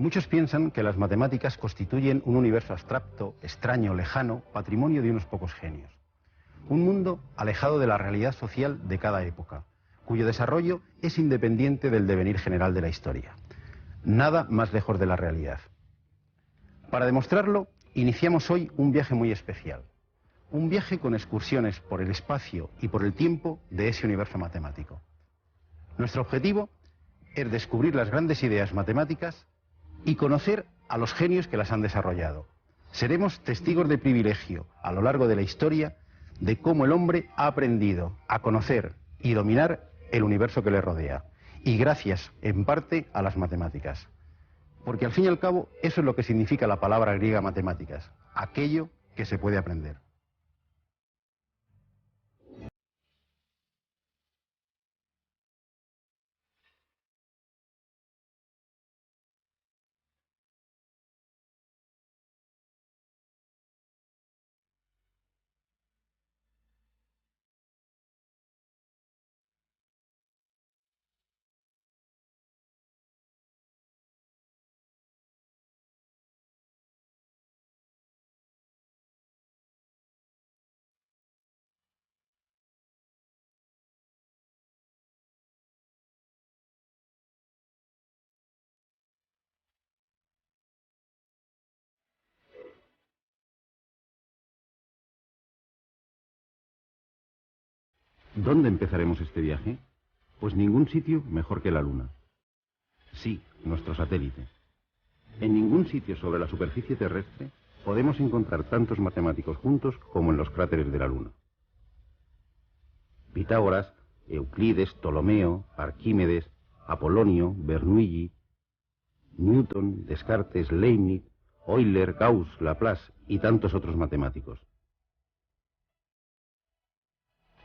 Muchos piensan que las matemáticas constituyen un universo abstracto, extraño, lejano, patrimonio de unos pocos genios. Un mundo alejado de la realidad social de cada época, cuyo desarrollo es independiente del devenir general de la historia. Nada más lejos de la realidad. Para demostrarlo, iniciamos hoy un viaje muy especial. Un viaje con excursiones por el espacio y por el tiempo de ese universo matemático. Nuestro objetivo es descubrir las grandes ideas matemáticas y conocer a los genios que las han desarrollado. Seremos testigos de privilegio a lo largo de la historia de cómo el hombre ha aprendido a conocer y dominar el universo que le rodea. Y gracias, en parte, a las matemáticas. Porque al fin y al cabo, eso es lo que significa la palabra griega matemáticas, aquello que se puede aprender. ¿Dónde empezaremos este viaje? Pues ningún sitio mejor que la Luna. Sí, nuestro satélite. En ningún sitio sobre la superficie terrestre podemos encontrar tantos matemáticos juntos como en los cráteres de la Luna. Pitágoras, Euclides, Ptolomeo, Arquímedes, Apolonio, Bernoulli, Newton, Descartes, Leibniz, Euler, Gauss, Laplace y tantos otros matemáticos.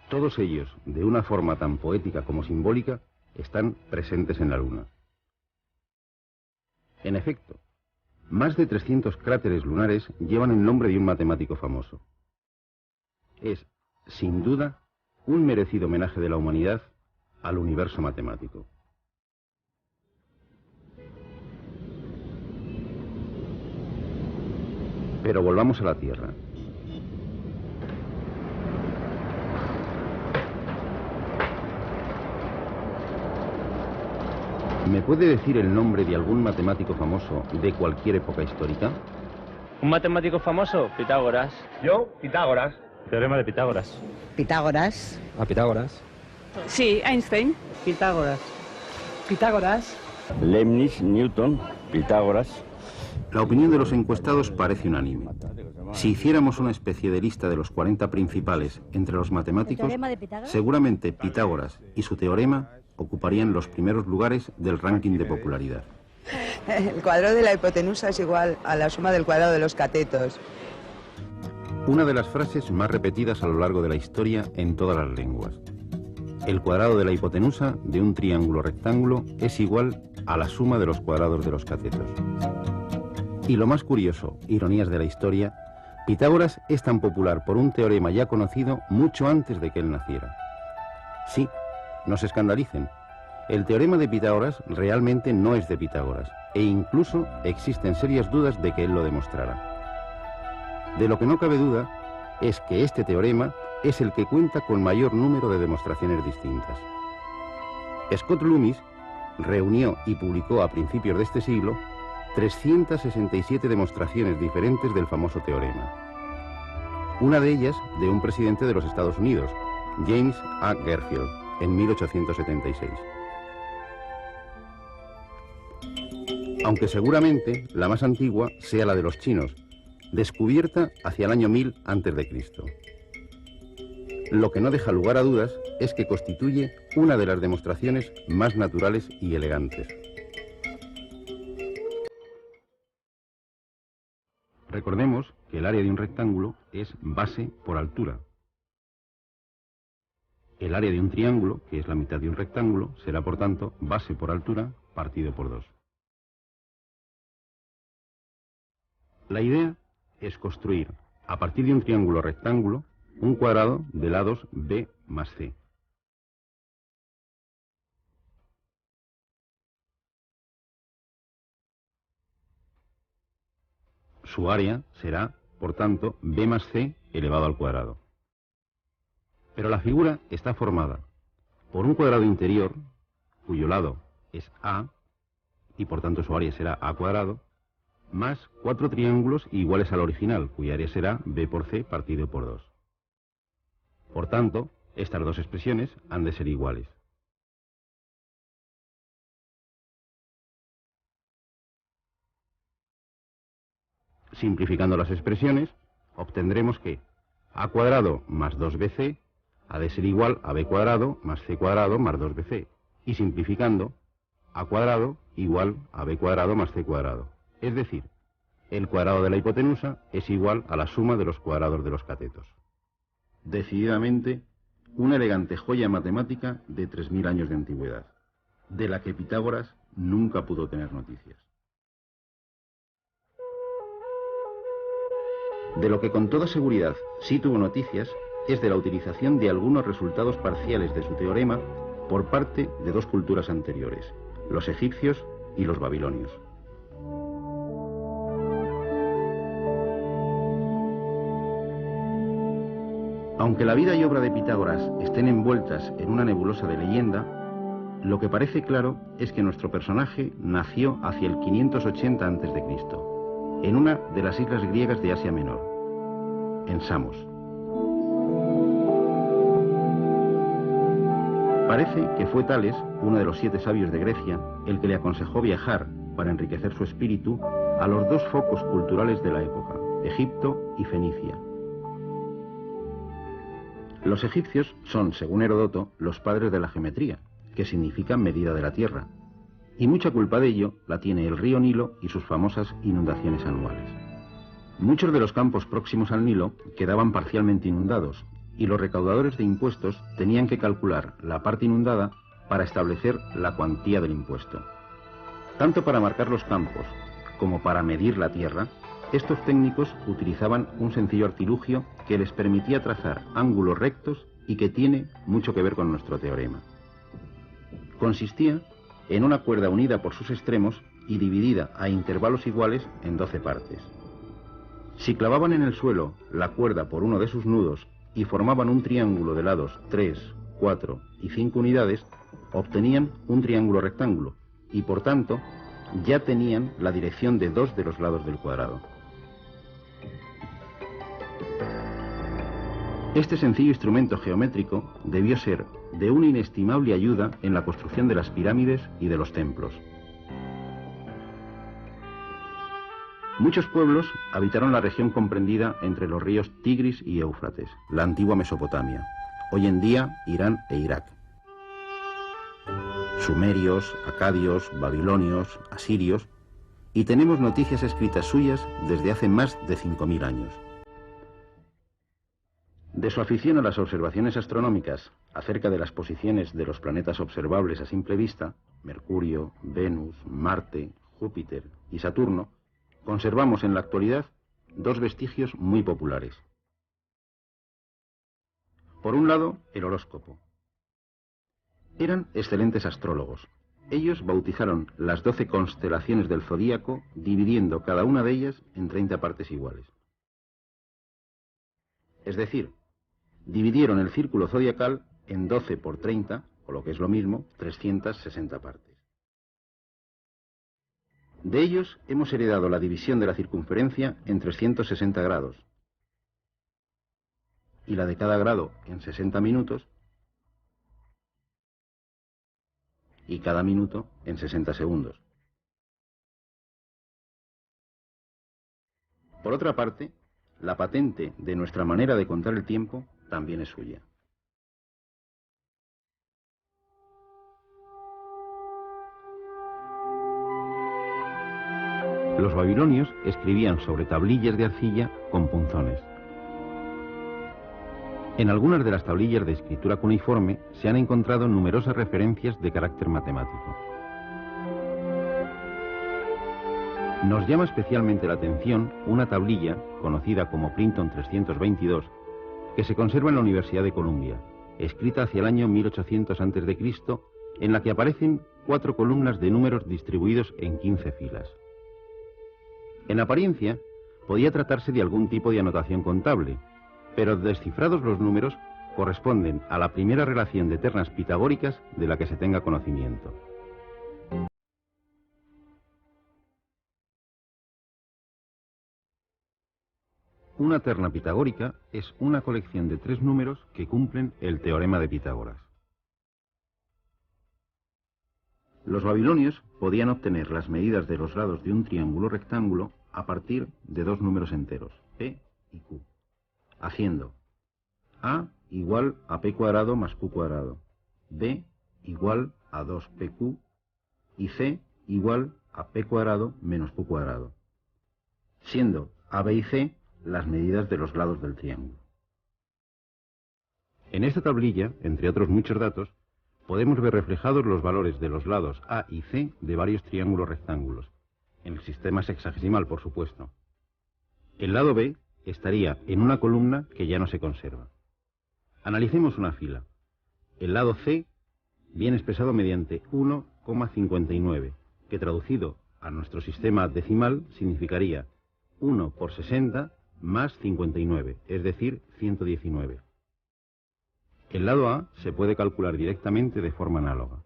Todos ellos, de una forma tan poética como simbólica, están presentes en la Luna. En efecto, más de 300 cráteres lunares llevan el nombre de un matemático famoso. Es, sin duda, un merecido homenaje de la humanidad al universo matemático. Pero volvamos a la Tierra. ¿Me puede decir el nombre de algún matemático famoso de cualquier época histórica? ¿Un matemático famoso? Pitágoras. Yo, Pitágoras. Teorema de Pitágoras. Pitágoras. Pitágoras. Sí, Einstein. Pitágoras. Pitágoras. Leibniz, Newton, Pitágoras. La opinión de los encuestados parece unánime. Si hiciéramos una especie de lista de los 40 principales entre los matemáticos, seguramente Pitágoras y su teorema ocuparían los primeros lugares del ranking de popularidad. El cuadrado de la hipotenusa es igual a la suma del cuadrado de los catetos. Una de las frases más repetidas a lo largo de la historia en todas las lenguas. El cuadrado de la hipotenusa de un triángulo rectángulo es igual a la suma de los cuadrados de los catetos. Y lo más curioso, ironías de la historia, Pitágoras es tan popular por un teorema ya conocido mucho antes de que él naciera. Sí, no se escandalicen. El teorema de Pitágoras realmente no es de Pitágoras, e incluso existen serias dudas de que él lo demostrara. De lo que no cabe duda es que este teorema es el que cuenta con mayor número de demostraciones distintas. Scott Loomis reunió y publicó a principios de este siglo 367 demostraciones diferentes del famoso teorema. Una de ellas de un presidente de los Estados Unidos, James A. Garfield, en 1876. Aunque seguramente la más antigua sea la de los chinos, descubierta hacia el año 1000 a.C. Lo que no deja lugar a dudas es que constituye una de las demostraciones más naturales y elegantes. Recordemos que el área de un rectángulo es base por altura. El área de un triángulo, que es la mitad de un rectángulo, será por tanto base por altura partido por 2. La idea es construir, a partir de un triángulo rectángulo, un cuadrado de lados b más c. Su área será, por tanto, b más c elevado al cuadrado. Pero la figura está formada por un cuadrado interior, cuyo lado es a, y por tanto su área será a cuadrado, más 4 triángulos iguales al original, cuya área será b por c partido por 2. Por tanto, estas dos expresiones han de ser iguales. Simplificando las expresiones, obtendremos que a cuadrado más 2bc ha de ser igual a b cuadrado más c cuadrado más 2bc. Y simplificando, a cuadrado igual a b cuadrado más c cuadrado. Es decir, el cuadrado de la hipotenusa es igual a la suma de los cuadrados de los catetos. Decididamente, una elegante joya matemática de 3000 años de antigüedad, de la que Pitágoras nunca pudo tener noticias. De lo que con toda seguridad sí tuvo noticias es de la utilización de algunos resultados parciales de su teorema por parte de dos culturas anteriores, los egipcios y los babilonios. Aunque la vida y obra de Pitágoras estén envueltas en una nebulosa de leyenda, lo que parece claro es que nuestro personaje nació hacia el 580 a.C., en una de las islas griegas de Asia Menor, en Samos. Parece que fue Tales, uno de los 7 sabios de Grecia, el que le aconsejó viajar para enriquecer su espíritu a los dos focos culturales de la época, Egipto y Fenicia. Los egipcios son, según Heródoto, los padres de la geometría, que significa medida de la tierra, y mucha culpa de ello la tiene el río Nilo y sus famosas inundaciones anuales. Muchos de los campos próximos al Nilo quedaban parcialmente inundados, y los recaudadores de impuestos tenían que calcular la parte inundada para establecer la cuantía del impuesto. Tanto para marcar los campos como para medir la tierra, estos técnicos utilizaban un sencillo artilugio que les permitía trazar ángulos rectos y que tiene mucho que ver con nuestro teorema. Consistía en una cuerda unida por sus extremos y dividida a intervalos iguales en 12 partes. Si clavaban en el suelo la cuerda por uno de sus nudos y formaban un triángulo de lados 3, 4 y 5 unidades, obtenían un triángulo rectángulo y por tanto ya tenían la dirección de 2 de los lados del cuadrado. Este sencillo instrumento geométrico debió ser de una inestimable ayuda en la construcción de las pirámides y de los templos. Muchos pueblos habitaron la región comprendida entre los ríos Tigris y Éufrates, la antigua Mesopotamia, hoy en día Irán e Irak. Sumerios, acadios, babilonios, asirios, y tenemos noticias escritas suyas desde hace más de 5000 años. De su afición a las observaciones astronómicas acerca de las posiciones de los planetas observables a simple vista, Mercurio, Venus, Marte, Júpiter y Saturno, conservamos en la actualidad dos vestigios muy populares. Por un lado, el horóscopo. Eran excelentes astrólogos. Ellos bautizaron las 12 constelaciones del zodíaco, dividiendo cada una de ellas en 30 partes iguales. Es decir, dividieron el círculo zodiacal en 12 por 30, o lo que es lo mismo, 360 partes. De ellos hemos heredado la división de la circunferencia en 360 grados, y la de cada grado en 60 minutos, y cada minuto en 60 segundos. Por otra parte, la patente de nuestra manera de contar el tiempo también es suya. Los babilonios escribían sobre tablillas de arcilla con punzones. En algunas de las tablillas de escritura cuneiforme se han encontrado numerosas referencias de carácter matemático. Nos llama especialmente la atención una tablilla, conocida como Printon 322, que se conserva en la Universidad de Columbia, escrita hacia el año 1800 a.C., en la que aparecen 4 columnas de números distribuidos en 15 filas. En apariencia, podía tratarse de algún tipo de anotación contable, pero descifrados los números, corresponden a la primera relación de ternas pitagóricas de la que se tenga conocimiento. Una terna pitagórica es una colección de 3 números que cumplen el teorema de Pitágoras. Los babilonios podían obtener las medidas de los lados de un triángulo rectángulo a partir de 2 números enteros, P y Q, haciendo A igual a P cuadrado más Q cuadrado, B igual a 2PQ y C igual a P cuadrado menos Q cuadrado, siendo A, B y C las medidas de los lados del triángulo. En esta tablilla, entre otros muchos datos, podemos ver reflejados los valores de los lados A y C de varios triángulos rectángulos, en el sistema sexagesimal, por supuesto. El lado B estaría en una columna que ya no se conserva. Analicemos una fila. El lado C viene expresado mediante 1,59, que traducido a nuestro sistema decimal significaría 1 por 60 más 59, es decir, 119. El lado A se puede calcular directamente de forma análoga.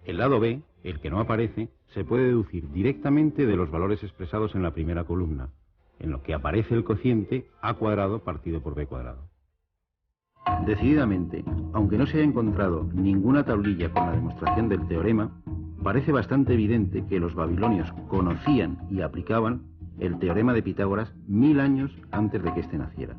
El lado B, el que no aparece, se puede deducir directamente de los valores expresados en la primera columna, en lo que aparece el cociente A cuadrado partido por B cuadrado. Decididamente, aunque no se haya encontrado ninguna tablilla con la demostración del teorema, parece bastante evidente que los babilonios conocían y aplicaban el teorema de Pitágoras 1000 años antes de que éste naciera.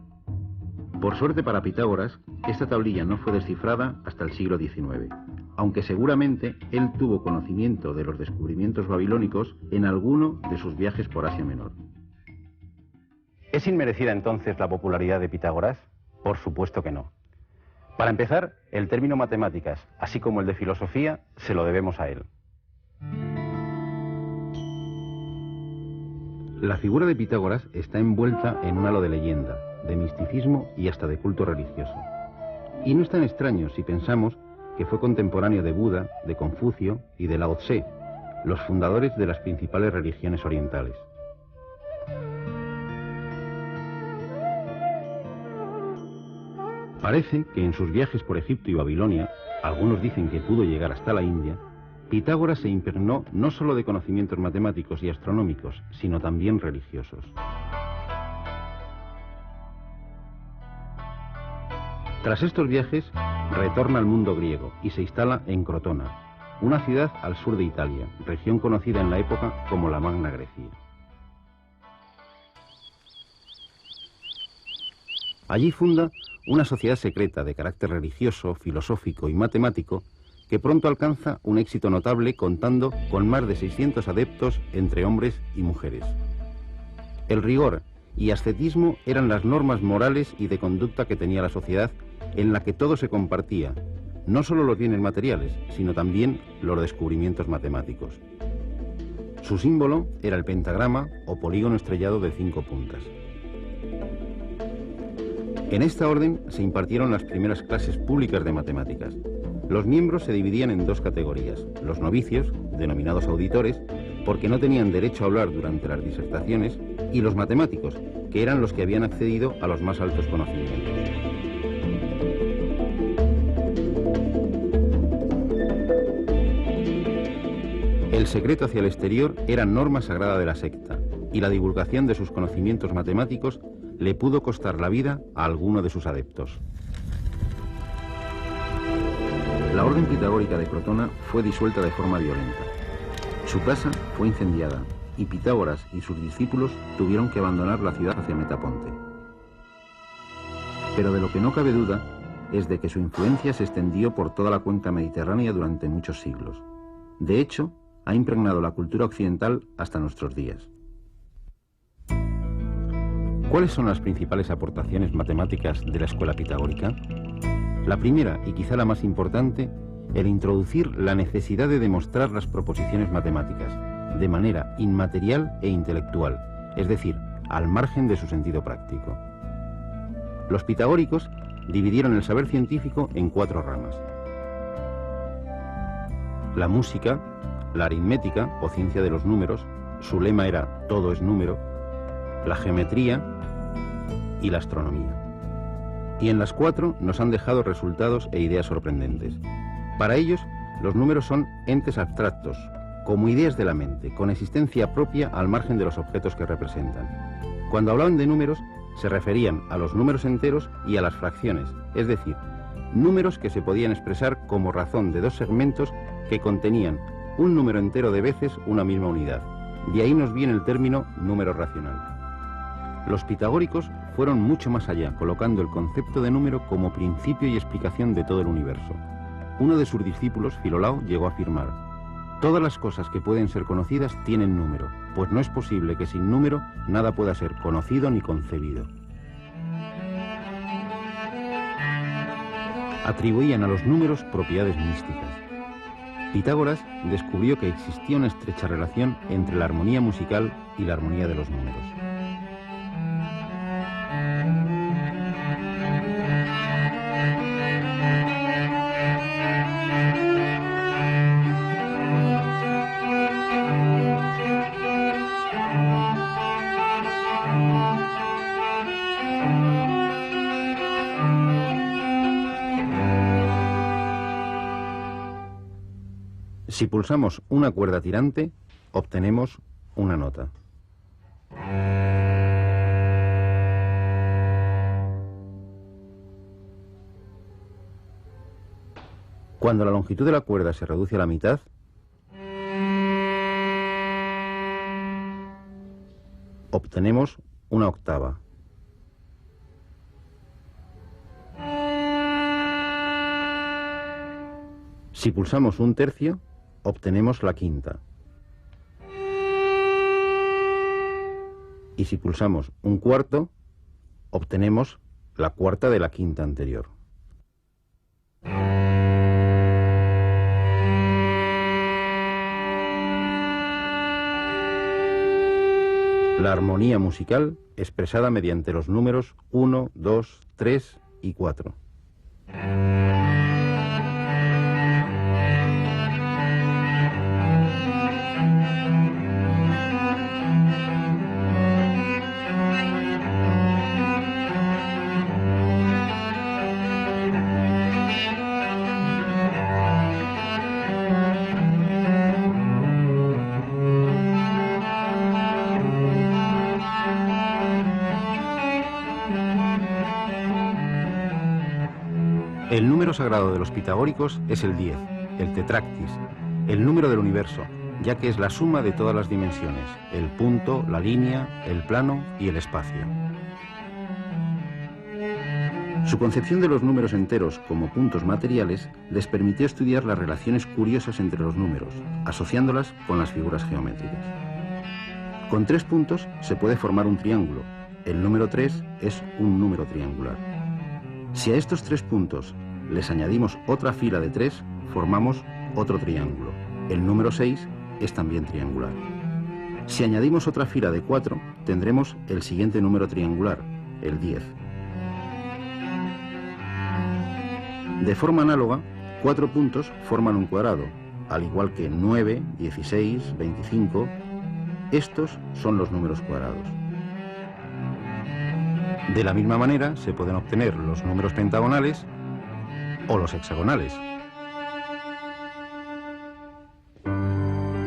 Por suerte para Pitágoras, esta tablilla no fue descifrada hasta el siglo XIX, aunque seguramente él tuvo conocimiento de los descubrimientos babilónicos en alguno de sus viajes por Asia Menor. ¿Es inmerecida entonces la popularidad de Pitágoras? Por supuesto que no. Para empezar, el término matemáticas, así como el de filosofía, se lo debemos a él. La figura de Pitágoras está envuelta en un halo de leyenda, de misticismo y hasta de culto religioso. Y no es tan extraño si pensamos que fue contemporáneo de Buda, de Confucio y de Lao Tse, los fundadores de las principales religiones orientales. Parece que en sus viajes por Egipto y Babilonia, algunos dicen que pudo llegar hasta la India, Pitágoras se impregnó no solo de conocimientos matemáticos y astronómicos, sino también religiosos. Tras estos viajes, retorna al mundo griego y se instala en Crotona, una ciudad al sur de Italia, región conocida en la época como la Magna Grecia. Allí funda una sociedad secreta de carácter religioso, filosófico y matemático que pronto alcanza un éxito notable contando con más de 600 adeptos entre hombres y mujeres. El rigor y ascetismo eran las normas morales y de conducta que tenía la sociedad en la que todo se compartía, no solo los bienes materiales, sino también los descubrimientos matemáticos. Su símbolo era el pentagrama o polígono estrellado de 5 puntas. En esta orden se impartieron las primeras clases públicas de matemáticas. Los miembros se dividían en 2 categorías, los novicios, denominados auditores, porque no tenían derecho a hablar durante las disertaciones, y los matemáticos, que eran los que habían accedido a los más altos conocimientos. El secreto hacia el exterior era norma sagrada de la secta, y la divulgación de sus conocimientos matemáticos le pudo costar la vida a alguno de sus adeptos. La orden pitagórica de Crotona fue disuelta de forma violenta. Su casa fue incendiada y Pitágoras y sus discípulos tuvieron que abandonar la ciudad hacia Metaponte. Pero de lo que no cabe duda es de que su influencia se extendió por toda la cuenca mediterránea durante muchos siglos. De hecho, ha impregnado la cultura occidental hasta nuestros días. ¿Cuáles son las principales aportaciones matemáticas de la escuela pitagórica? La primera, y quizá la más importante, el introducir la necesidad de demostrar las proposiciones matemáticas de manera inmaterial e intelectual, es decir, al margen de su sentido práctico. Los pitagóricos dividieron el saber científico en 4 ramas. La música, la aritmética o ciencia de los números, su lema era todo es número, la geometría y la astronomía. Y en las 4 nos han dejado resultados e ideas sorprendentes. Para ellos, los números son entes abstractos, como ideas de la mente, con existencia propia al margen de los objetos que representan. Cuando hablaban de números, se referían a los números enteros y a las fracciones, es decir, números que se podían expresar como razón de dos segmentos que contenían un número entero de veces una misma unidad. De ahí nos viene el término número racional. Los pitagóricos fueron mucho más allá, colocando el concepto de número como principio y explicación de todo el universo. Uno de sus discípulos, Filolao, llegó a afirmar: todas las cosas que pueden ser conocidas tienen número, pues no es posible que sin número nada pueda ser conocido ni concebido. Atribuían a los números propiedades místicas. Pitágoras descubrió que existía una estrecha relación entre la armonía musical y la armonía de los números. Si pulsamos una cuerda tirante, obtenemos una nota. Cuando la longitud de la cuerda se reduce a la mitad, obtenemos una octava. Si pulsamos un tercio, obtenemos la quinta. Y si pulsamos un cuarto, obtenemos la cuarta de la quinta anterior. La armonía musical expresada mediante los números 1, 2, 3 y 4. El número sagrado de los pitagóricos es el 10, el tetractis, el número del universo, ya que es la suma de todas las dimensiones, el punto, la línea, el plano y el espacio. Su concepción de los números enteros como puntos materiales les permitió estudiar las relaciones curiosas entre los números, asociándolas con las figuras geométricas. Con 3 puntos se puede formar un triángulo. El número 3 es un número triangular. Si a estos 3 puntos les añadimos otra fila de 3, formamos otro triángulo. El número 6 es también triangular. Si añadimos otra fila de 4, tendremos el siguiente número triangular, el 10. De forma análoga, 4 puntos forman un cuadrado, al igual que 9, 16, 25. Estos son los números cuadrados. De la misma manera se pueden obtener los números pentagonales o los hexagonales.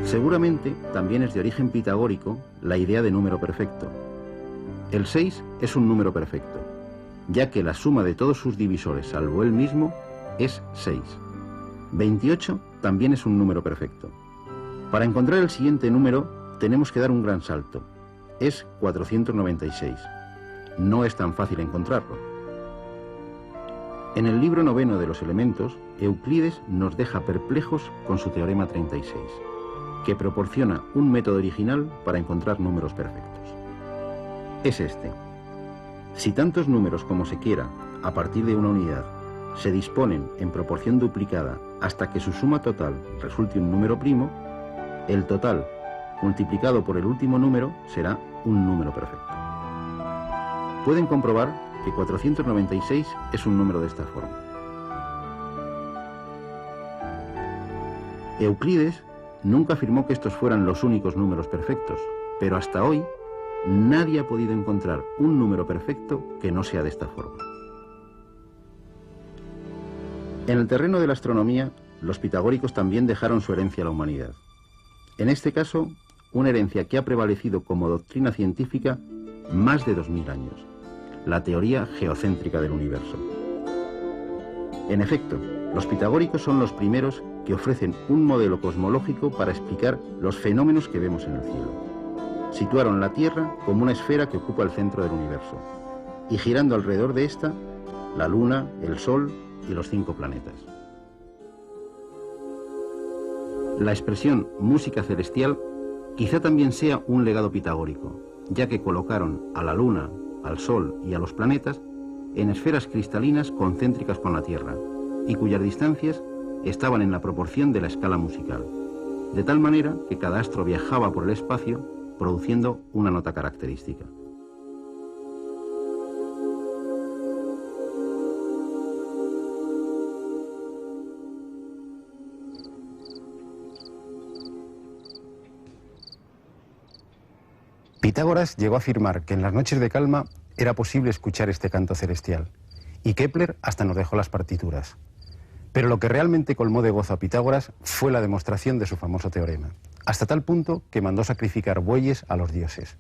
Seguramente también es de origen pitagórico la idea de número perfecto. El 6 es un número perfecto, ya que la suma de todos sus divisores, salvo él mismo, es 6. 28 también es un número perfecto. Para encontrar el siguiente número tenemos que dar un gran salto. Es 496. No es tan fácil encontrarlo. En el libro 9 de los elementos, Euclides nos deja perplejos con su teorema 36, que proporciona un método original para encontrar números perfectos. Es este. Si tantos números como se quiera, a partir de una unidad, se disponen en proporción duplicada hasta que su suma total resulte un número primo, el total multiplicado por el último número será un número perfecto. Pueden comprobar que 496 es un número de esta forma. Euclides nunca afirmó que estos fueran los únicos números perfectos, pero hasta hoy nadie ha podido encontrar un número perfecto que no sea de esta forma. En el terreno de la astronomía, los pitagóricos también dejaron su herencia a la humanidad. En este caso, una herencia que ha prevalecido como doctrina científica más de 2000 años, la teoría geocéntrica del universo. En efecto, los pitagóricos son los primeros que ofrecen un modelo cosmológico para explicar los fenómenos que vemos en el cielo. Situaron la Tierra como una esfera que ocupa el centro del universo, y girando alrededor de esta, la Luna, el Sol y los 5 planetas. La expresión música celestial quizá también sea un legado pitagórico, ya que colocaron a la Luna, al Sol y a los planetas en esferas cristalinas concéntricas con la Tierra, y cuyas distancias estaban en la proporción de la escala musical, de tal manera que cada astro viajaba por el espacio produciendo una nota característica. Pitágoras llegó a afirmar que en las noches de calma era posible escuchar este canto celestial, y Kepler hasta nos dejó las partituras. Pero lo que realmente colmó de gozo a Pitágoras fue la demostración de su famoso teorema, hasta tal punto que mandó sacrificar bueyes a los dioses.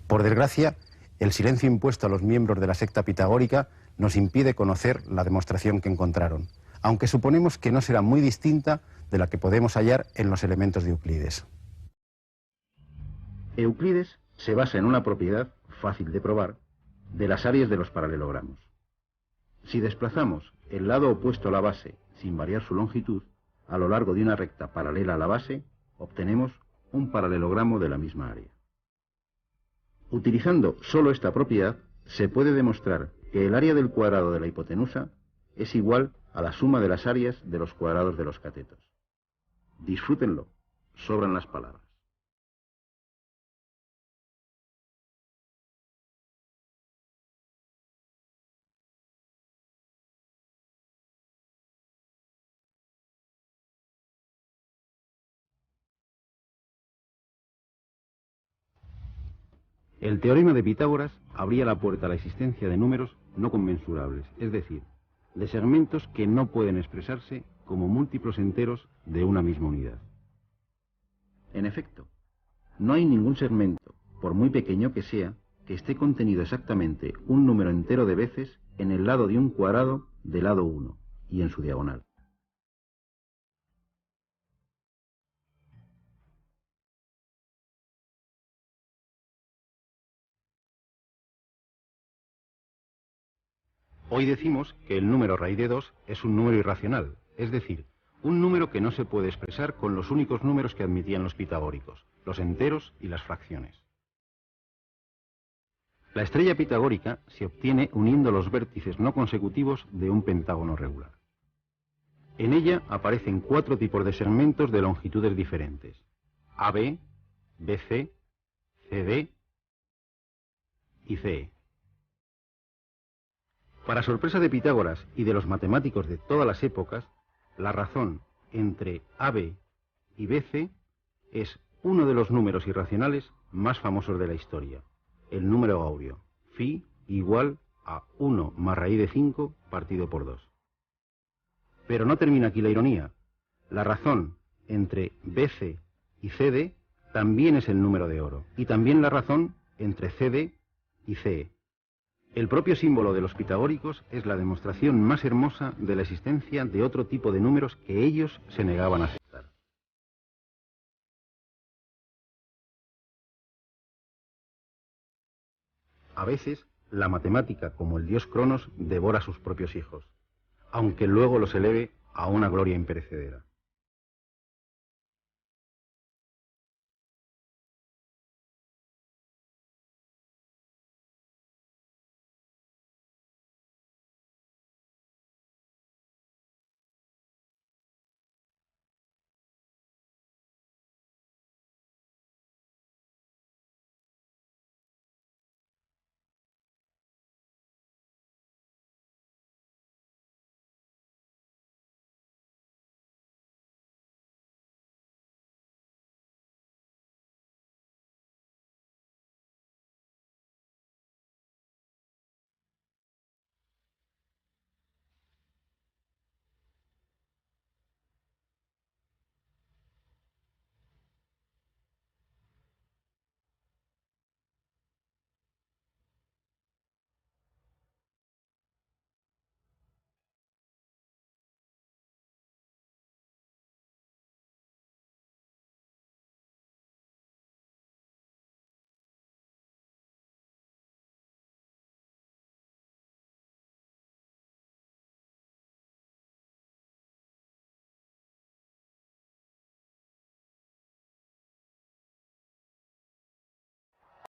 Por desgracia, el silencio impuesto a los miembros de la secta pitagórica nos impide conocer la demostración que encontraron, aunque suponemos que no será muy distinta de la que podemos hallar en los elementos de Euclides. Euclides se basa en una propiedad fácil de probar de las áreas de los paralelogramos. Si desplazamos el lado opuesto a la base sin variar su longitud a lo largo de una recta paralela a la base, obtenemos un paralelogramo de la misma área. Utilizando solo esta propiedad, se puede demostrar que el área del cuadrado de la hipotenusa es igual a la suma de las áreas de los cuadrados de los catetos. Disfrútenlo, sobran las palabras. El teorema de Pitágoras abría la puerta a la existencia de números no conmensurables, es decir, de segmentos que no pueden expresarse como múltiplos enteros de una misma unidad. En efecto, no hay ningún segmento, por muy pequeño que sea, que esté contenido exactamente un número entero de veces en el lado de un cuadrado del lado 1 y en su diagonal. Hoy decimos que el número raíz de 2 es un número irracional, es decir, un número que no se puede expresar con los únicos números que admitían los pitagóricos, los enteros y las fracciones. La estrella pitagórica se obtiene uniendo los vértices no consecutivos de un pentágono regular. En ella aparecen 4 tipos de segmentos de longitudes diferentes: AB, BC, CD y CE. Para sorpresa de Pitágoras y de los matemáticos de todas las épocas, la razón entre AB y BC es uno de los números irracionales más famosos de la historia, el número áureo, phi igual a 1 más raíz de 5 partido por 2. Pero no termina aquí la ironía. La razón entre BC y CD también es el número de oro, y también la razón entre CD y CE. El propio símbolo de los pitagóricos es la demostración más hermosa de la existencia de otro tipo de números que ellos se negaban a aceptar. A veces, la matemática, como el dios Cronos, devora a sus propios hijos, aunque luego los eleve a una gloria imperecedera.